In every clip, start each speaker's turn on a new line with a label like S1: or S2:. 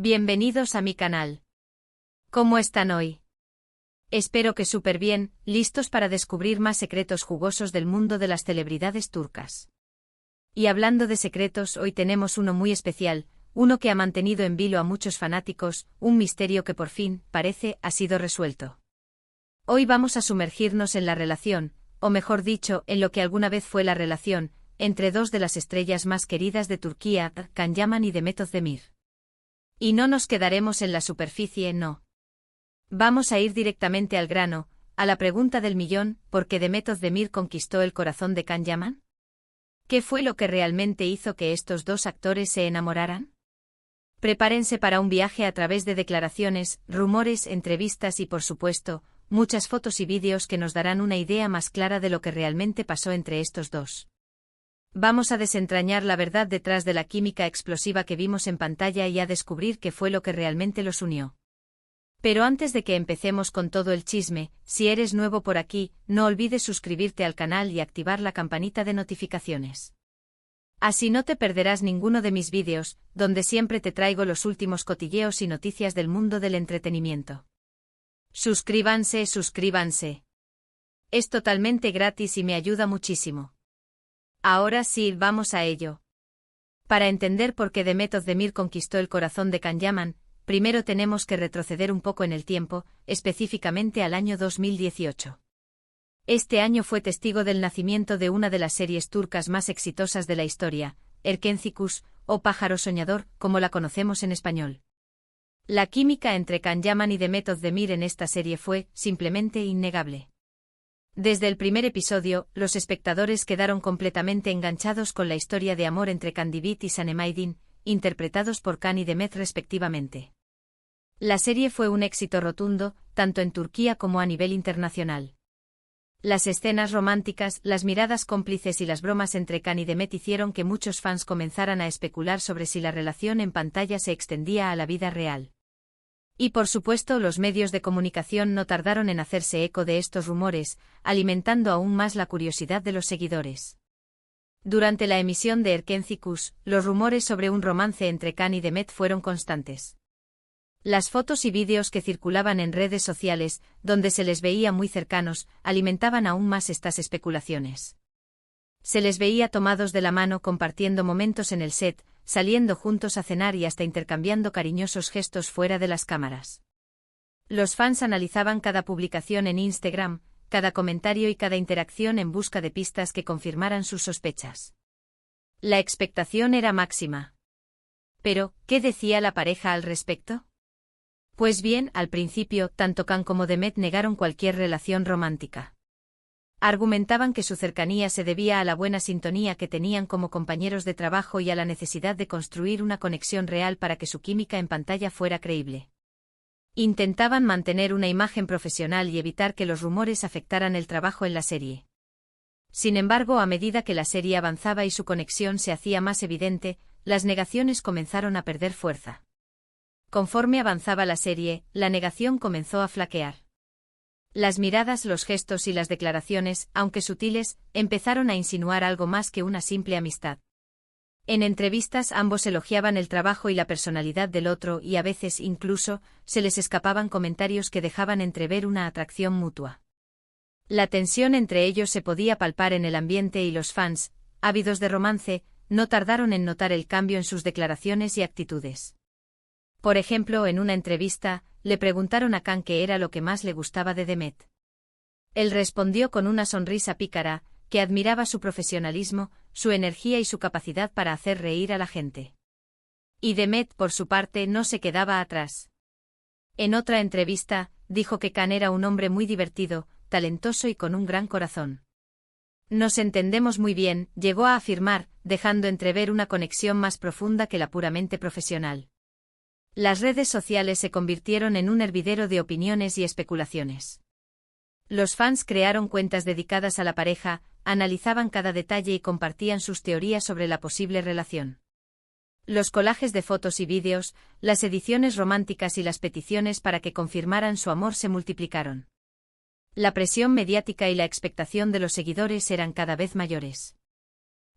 S1: Bienvenidos a mi canal. ¿Cómo están hoy? Espero que súper bien, listos para descubrir más secretos jugosos del mundo de las celebridades turcas. Y hablando de secretos, hoy tenemos uno muy especial, uno que ha mantenido en vilo a muchos fanáticos, un misterio que por fin, parece, ha sido resuelto. Hoy vamos a sumergirnos en la relación, o mejor dicho, en lo que alguna vez fue la relación, entre dos de las estrellas más queridas de Turquía, Can Yaman y Demet Özdemir. Y no nos quedaremos en la superficie, no. Vamos a ir directamente al grano, a la pregunta del millón, ¿por qué Demet Özdemir conquistó el corazón de Can Yaman? ¿Qué fue lo que realmente hizo que estos dos actores se enamoraran? Prepárense para un viaje a través de declaraciones, rumores, entrevistas y por supuesto, muchas fotos y vídeos que nos darán una idea más clara de lo que realmente pasó entre estos dos. Vamos a desentrañar la verdad detrás de la química explosiva que vimos en pantalla y a descubrir qué fue lo que realmente los unió. Pero antes de que empecemos con todo el chisme, si eres nuevo por aquí, no olvides suscribirte al canal y activar la campanita de notificaciones. Así no te perderás ninguno de mis vídeos, donde siempre te traigo los últimos cotilleos y noticias del mundo del entretenimiento. Suscríbanse. Es totalmente gratis y me ayuda muchísimo. Ahora sí, vamos a ello. Para entender por qué Demet Özdemir conquistó el corazón de Can Yaman, primero tenemos que retroceder un poco en el tiempo, específicamente al año 2018. Este año fue testigo del nacimiento de una de las series turcas más exitosas de la historia, Erkenci, o Pájaro Soñador, como la conocemos en español. La química entre Can Yaman y Demet Özdemir en esta serie fue, simplemente, innegable. Desde el primer episodio, los espectadores quedaron completamente enganchados con la historia de amor entre Kandibit y Sanem Aydin, interpretados por Can y Demet respectivamente. La serie fue un éxito rotundo, tanto en Turquía como a nivel internacional. Las escenas románticas, las miradas cómplices y las bromas entre Can y Demet hicieron que muchos fans comenzaran a especular sobre si la relación en pantalla se extendía a la vida real. Y por supuesto los medios de comunicación no tardaron en hacerse eco de estos rumores, alimentando aún más la curiosidad de los seguidores. Durante la emisión de Erkenci, los rumores sobre un romance entre Can y Demet fueron constantes. Las fotos y vídeos que circulaban en redes sociales, donde se les veía muy cercanos, alimentaban aún más estas especulaciones. Se les veía tomados de la mano compartiendo momentos en el set, saliendo juntos a cenar y hasta intercambiando cariñosos gestos fuera de las cámaras. Los fans analizaban cada publicación en Instagram, cada comentario y cada interacción en busca de pistas que confirmaran sus sospechas. La expectación era máxima. Pero, ¿qué decía la pareja al respecto? Pues bien, al principio, tanto Can como Demet negaron cualquier relación romántica. Argumentaban que su cercanía se debía a la buena sintonía que tenían como compañeros de trabajo y a la necesidad de construir una conexión real para que su química en pantalla fuera creíble. Intentaban mantener una imagen profesional y evitar que los rumores afectaran el trabajo en la serie. Sin embargo, a medida que la serie avanzaba y su conexión se hacía más evidente, las negaciones comenzaron a perder fuerza. Conforme avanzaba la serie, la negación comenzó a flaquear. Las miradas, los gestos y las declaraciones, aunque sutiles, empezaron a insinuar algo más que una simple amistad. En entrevistas ambos elogiaban el trabajo y la personalidad del otro y a veces incluso, se les escapaban comentarios que dejaban entrever una atracción mutua. La tensión entre ellos se podía palpar en el ambiente y los fans, ávidos de romance, no tardaron en notar el cambio en sus declaraciones y actitudes. Por ejemplo, en una entrevista, le preguntaron a Can qué era lo que más le gustaba de Demet. Él respondió con una sonrisa pícara, que admiraba su profesionalismo, su energía y su capacidad para hacer reír a la gente. Y Demet, por su parte, no se quedaba atrás. En otra entrevista, dijo que Can era un hombre muy divertido, talentoso y con un gran corazón. Nos entendemos muy bien, llegó a afirmar, dejando entrever una conexión más profunda que la puramente profesional. Las redes sociales se convirtieron en un hervidero de opiniones y especulaciones. Los fans crearon cuentas dedicadas a la pareja, analizaban cada detalle y compartían sus teorías sobre la posible relación. Los collages de fotos y vídeos, las ediciones románticas y las peticiones para que confirmaran su amor se multiplicaron. La presión mediática y la expectación de los seguidores eran cada vez mayores.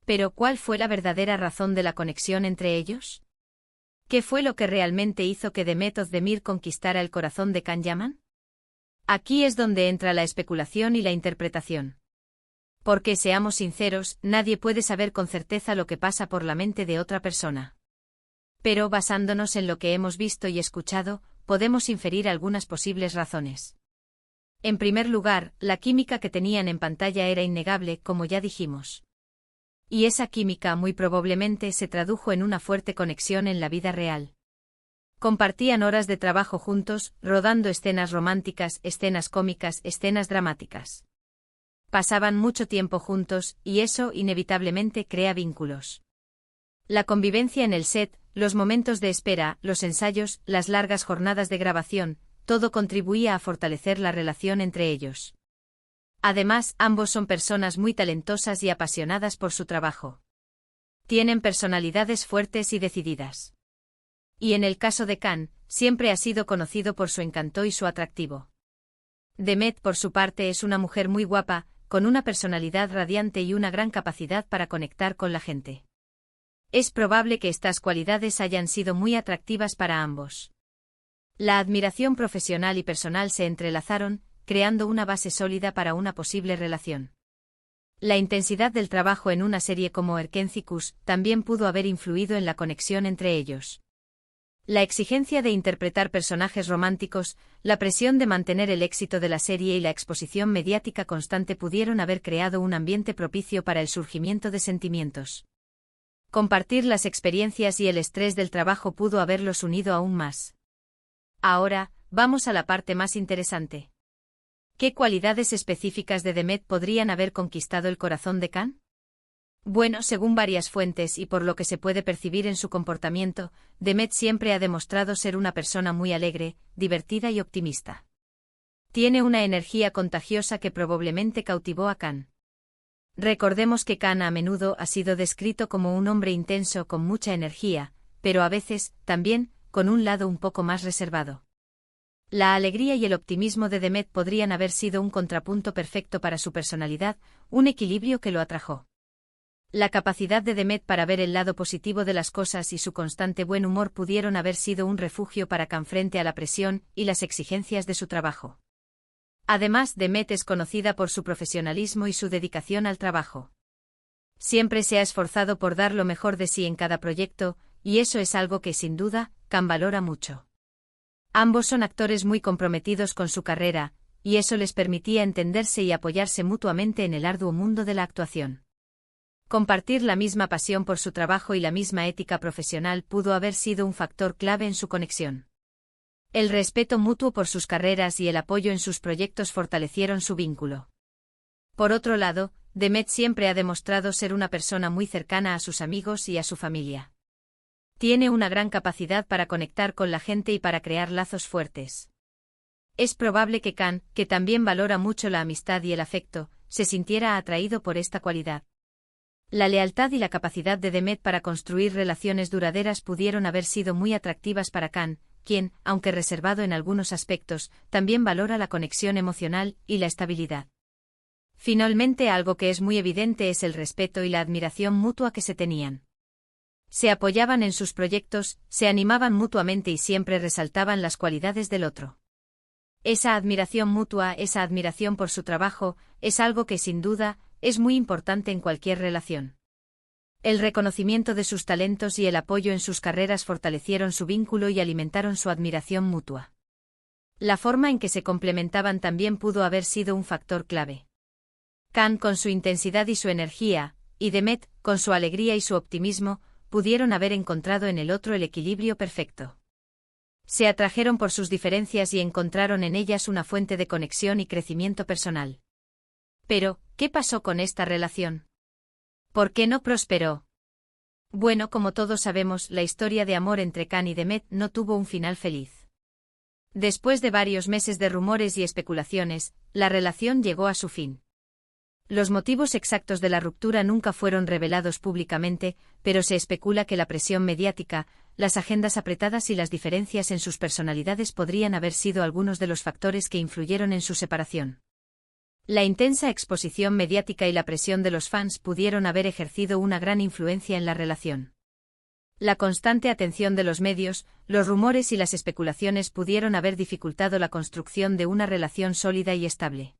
S1: Pero, ¿cuál fue la verdadera razón de la conexión entre ellos? ¿Qué fue lo que realmente hizo que Demet Özdemir conquistara el corazón de Can Yaman? Aquí es donde entra la especulación y la interpretación. Porque, seamos sinceros, nadie puede saber con certeza lo que pasa por la mente de otra persona. Pero, basándonos en lo que hemos visto y escuchado, podemos inferir algunas posibles razones. En primer lugar, la química que tenían en pantalla era innegable, como ya dijimos. Y esa química muy probablemente se tradujo en una fuerte conexión en la vida real. Compartían horas de trabajo juntos, rodando escenas románticas, escenas cómicas, escenas dramáticas. Pasaban mucho tiempo juntos, y eso inevitablemente crea vínculos. La convivencia en el set, los momentos de espera, los ensayos, las largas jornadas de grabación, todo contribuía a fortalecer la relación entre ellos. Además, ambos son personas muy talentosas y apasionadas por su trabajo. Tienen personalidades fuertes y decididas. Y en el caso de Can, siempre ha sido conocido por su encanto y su atractivo. Demet, por su parte, es una mujer muy guapa, con una personalidad radiante y una gran capacidad para conectar con la gente. Es probable que estas cualidades hayan sido muy atractivas para ambos. La admiración profesional y personal se entrelazaron, creando una base sólida para una posible relación. La intensidad del trabajo en una serie como Erkencicus también pudo haber influido en la conexión entre ellos. La exigencia de interpretar personajes románticos, la presión de mantener el éxito de la serie y la exposición mediática constante pudieron haber creado un ambiente propicio para el surgimiento de sentimientos. Compartir las experiencias y el estrés del trabajo pudo haberlos unido aún más. Ahora, vamos a la parte más interesante. ¿Qué cualidades específicas de Demet podrían haber conquistado el corazón de Can? Bueno, según varias fuentes y por lo que se puede percibir en su comportamiento, Demet siempre ha demostrado ser una persona muy alegre, divertida y optimista. Tiene una energía contagiosa que probablemente cautivó a Can. Recordemos que Can a menudo ha sido descrito como un hombre intenso con mucha energía, pero a veces, también, con un lado un poco más reservado. La alegría y el optimismo de Demet podrían haber sido un contrapunto perfecto para su personalidad, un equilibrio que lo atrajo. La capacidad de Demet para ver el lado positivo de las cosas y su constante buen humor pudieron haber sido un refugio para Can frente a la presión y las exigencias de su trabajo. Además, Demet es conocida por su profesionalismo y su dedicación al trabajo. Siempre se ha esforzado por dar lo mejor de sí en cada proyecto, y eso es algo que, sin duda, Can valora mucho. Ambos son actores muy comprometidos con su carrera, y eso les permitía entenderse y apoyarse mutuamente en el arduo mundo de la actuación. Compartir la misma pasión por su trabajo y la misma ética profesional pudo haber sido un factor clave en su conexión. El respeto mutuo por sus carreras y el apoyo en sus proyectos fortalecieron su vínculo. Por otro lado, Demet siempre ha demostrado ser una persona muy cercana a sus amigos y a su familia. Tiene una gran capacidad para conectar con la gente y para crear lazos fuertes. Es probable que Can, que también valora mucho la amistad y el afecto, se sintiera atraído por esta cualidad. La lealtad y la capacidad de Demet para construir relaciones duraderas pudieron haber sido muy atractivas para Can, quien, aunque reservado en algunos aspectos, también valora la conexión emocional y la estabilidad. Finalmente, algo que es muy evidente es el respeto y la admiración mutua que se tenían. Se apoyaban en sus proyectos, se animaban mutuamente y siempre resaltaban las cualidades del otro. Esa admiración mutua, esa admiración por su trabajo, es algo que sin duda es muy importante en cualquier relación. El reconocimiento de sus talentos y el apoyo en sus carreras fortalecieron su vínculo y alimentaron su admiración mutua. La forma en que se complementaban también pudo haber sido un factor clave. Can, con su intensidad y su energía, y Demet, con su alegría y su optimismo, pudieron haber encontrado en el otro el equilibrio perfecto. Se atrajeron por sus diferencias y encontraron en ellas una fuente de conexión y crecimiento personal. Pero, ¿qué pasó con esta relación? ¿Por qué no prosperó? Bueno, como todos sabemos, la historia de amor entre Can y Demet no tuvo un final feliz. Después de varios meses de rumores y especulaciones, la relación llegó a su fin. Los motivos exactos de la ruptura nunca fueron revelados públicamente, pero se especula que la presión mediática, las agendas apretadas y las diferencias en sus personalidades podrían haber sido algunos de los factores que influyeron en su separación. La intensa exposición mediática y la presión de los fans pudieron haber ejercido una gran influencia en la relación. La constante atención de los medios, los rumores y las especulaciones pudieron haber dificultado la construcción de una relación sólida y estable.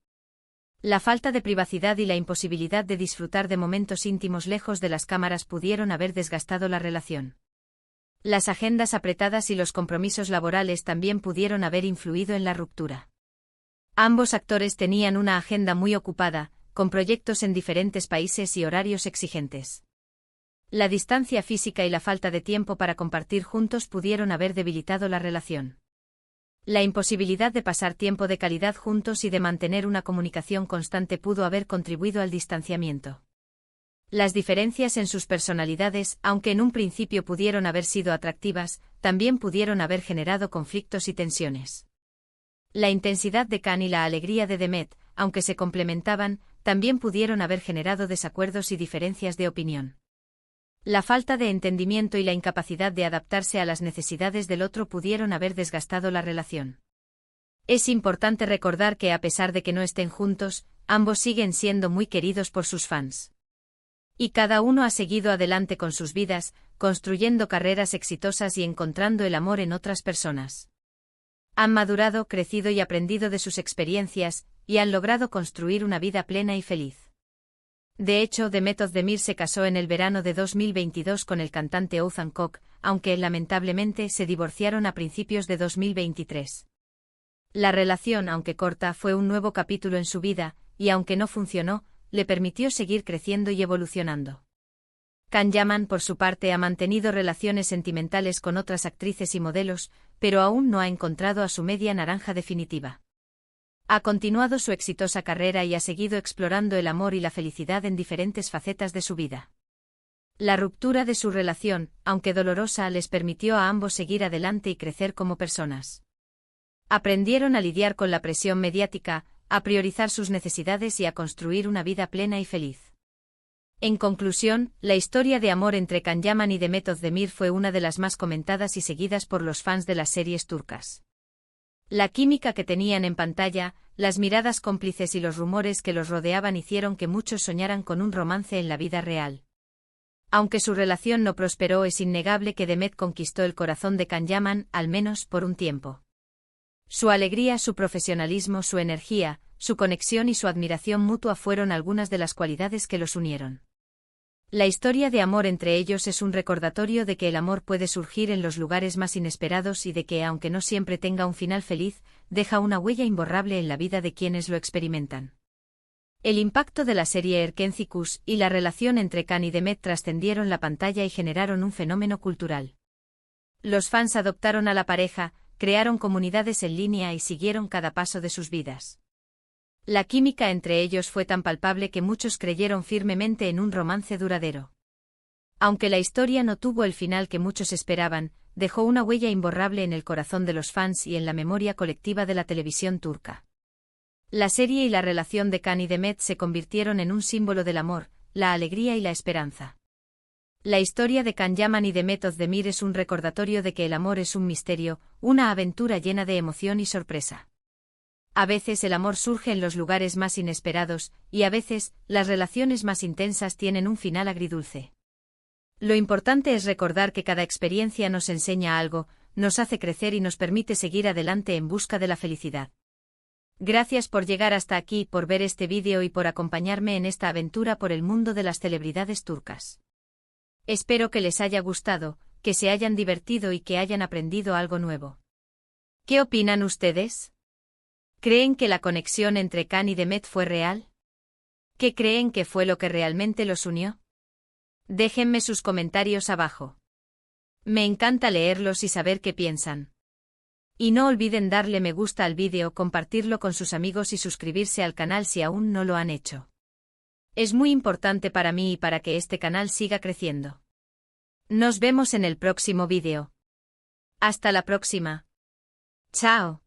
S1: La falta de privacidad y la imposibilidad de disfrutar de momentos íntimos lejos de las cámaras pudieron haber desgastado la relación. Las agendas apretadas y los compromisos laborales también pudieron haber influido en la ruptura. Ambos actores tenían una agenda muy ocupada, con proyectos en diferentes países y horarios exigentes. La distancia física y la falta de tiempo para compartir juntos pudieron haber debilitado la relación. La imposibilidad de pasar tiempo de calidad juntos y de mantener una comunicación constante pudo haber contribuido al distanciamiento. Las diferencias en sus personalidades, aunque en un principio pudieron haber sido atractivas, también pudieron haber generado conflictos y tensiones. La intensidad de Can y la alegría de Demet, aunque se complementaban, también pudieron haber generado desacuerdos y diferencias de opinión. La falta de entendimiento y la incapacidad de adaptarse a las necesidades del otro pudieron haber desgastado la relación. Es importante recordar que a pesar de que no estén juntos, ambos siguen siendo muy queridos por sus fans. Y cada uno ha seguido adelante con sus vidas, construyendo carreras exitosas y encontrando el amor en otras personas. Han madurado, crecido y aprendido de sus experiencias, y han logrado construir una vida plena y feliz. De hecho, Demet Özdemir se casó en el verano de 2022 con el cantante Oğuzhan Koç, aunque lamentablemente se divorciaron a principios de 2023. La relación, aunque corta, fue un nuevo capítulo en su vida, y aunque no funcionó, le permitió seguir creciendo y evolucionando. Can Yaman, por su parte, ha mantenido relaciones sentimentales con otras actrices y modelos, pero aún no ha encontrado a su media naranja definitiva. Ha continuado su exitosa carrera y ha seguido explorando el amor y la felicidad en diferentes facetas de su vida. La ruptura de su relación, aunque dolorosa, les permitió a ambos seguir adelante y crecer como personas. Aprendieron a lidiar con la presión mediática, a priorizar sus necesidades y a construir una vida plena y feliz. En conclusión, la historia de amor entre Can Yaman y Demet Özdemir fue una de las más comentadas y seguidas por los fans de las series turcas. La química que tenían en pantalla, las miradas cómplices y los rumores que los rodeaban hicieron que muchos soñaran con un romance en la vida real. Aunque su relación no prosperó, es innegable que Demet conquistó el corazón de Can Yaman, al menos por un tiempo. Su alegría, su profesionalismo, su energía, su conexión y su admiración mutua fueron algunas de las cualidades que los unieron. La historia de amor entre ellos es un recordatorio de que el amor puede surgir en los lugares más inesperados y de que, aunque no siempre tenga un final feliz, deja una huella imborrable en la vida de quienes lo experimentan. El impacto de la serie Erkenci y la relación entre Can y Demet trascendieron la pantalla y generaron un fenómeno cultural. Los fans adoptaron a la pareja, crearon comunidades en línea y siguieron cada paso de sus vidas. La química entre ellos fue tan palpable que muchos creyeron firmemente en un romance duradero. Aunque la historia no tuvo el final que muchos esperaban, dejó una huella imborrable en el corazón de los fans y en la memoria colectiva de la televisión turca. La serie y la relación de Can y Demet se convirtieron en un símbolo del amor, la alegría y la esperanza. La historia de Can Yaman y Demet Özdemir es un recordatorio de que el amor es un misterio, una aventura llena de emoción y sorpresa. A veces el amor surge en los lugares más inesperados, y a veces, las relaciones más intensas tienen un final agridulce. Lo importante es recordar que cada experiencia nos enseña algo, nos hace crecer y nos permite seguir adelante en busca de la felicidad. Gracias por llegar hasta aquí, por ver este vídeo y por acompañarme en esta aventura por el mundo de las celebridades turcas. Espero que les haya gustado, que se hayan divertido y que hayan aprendido algo nuevo. ¿Qué opinan ustedes? ¿Creen que la conexión entre Can y Demet fue real? ¿Qué creen que fue lo que realmente los unió? Déjenme sus comentarios abajo. Me encanta leerlos y saber qué piensan. Y no olviden darle me gusta al vídeo, compartirlo con sus amigos y suscribirse al canal si aún no lo han hecho. Es muy importante para mí y para que este canal siga creciendo. Nos vemos en el próximo vídeo. Hasta la próxima. Chao.